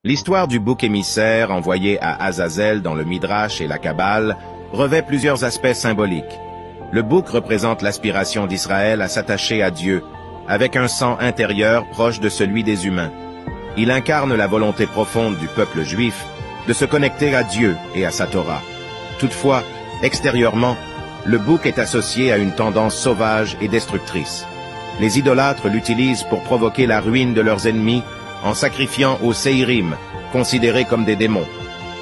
L'histoire du bouc émissaire envoyé à Azazel dans le Midrash et la Kabbale revêt plusieurs aspects symboliques. Le bouc représente l'aspiration d'Israël à s'attacher à Dieu, avec un sang intérieur proche de celui des humains. Il incarne la volonté profonde du peuple juif de se connecter à Dieu et à sa Torah. Toutefois, extérieurement, le bouc est associé à une tendance sauvage et destructrice. Les idolâtres l'utilisent pour provoquer la ruine de leurs ennemis en sacrifiant aux séirim, considérés comme des démons.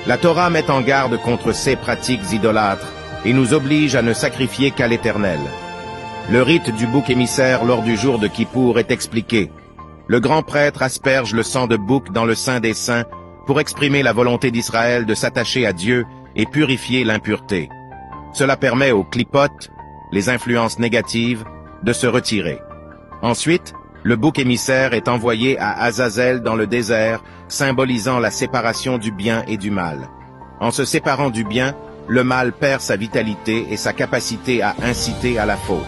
La Torah met en garde contre ces pratiques idolâtres et nous oblige à ne sacrifier qu'à l'Éternel. Le rite du bouc émissaire lors du jour de Kippour est expliqué. Le grand prêtre asperge le sang de bouc dans le Saint des Saints pour exprimer la volonté d'Israël de s'attacher à Dieu et purifier l'impureté. Cela permet aux clipotes, les influences négatives, de se retirer. Ensuite, le bouc émissaire est envoyé à Azazel dans le désert, symbolisant la séparation du bien et du mal. En se séparant du bien, le mal perd sa vitalité et sa capacité à inciter à la faute.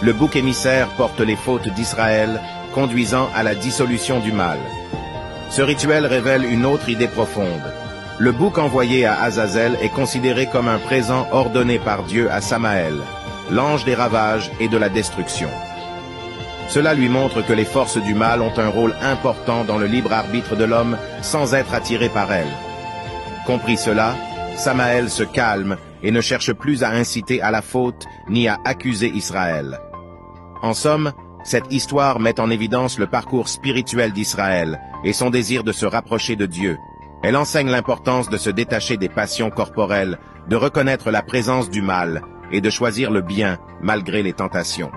Le bouc émissaire porte les fautes d'Israël, conduisant à la dissolution du mal. Ce rituel révèle une autre idée profonde. Le bouc envoyé à Azazel est considéré comme un présent ordonné par Dieu à Samaël, l'ange des ravages et de la destruction. Cela lui montre que les forces du mal ont un rôle important dans le libre arbitre de l'homme sans être attiré par elles. Compris cela, Samaël se calme et ne cherche plus à inciter à la faute ni à accuser Israël. En somme, cette histoire met en évidence le parcours spirituel d'Israël et son désir de se rapprocher de Dieu. Elle enseigne l'importance de se détacher des passions corporelles, de reconnaître la présence du mal et de choisir le bien malgré les tentations.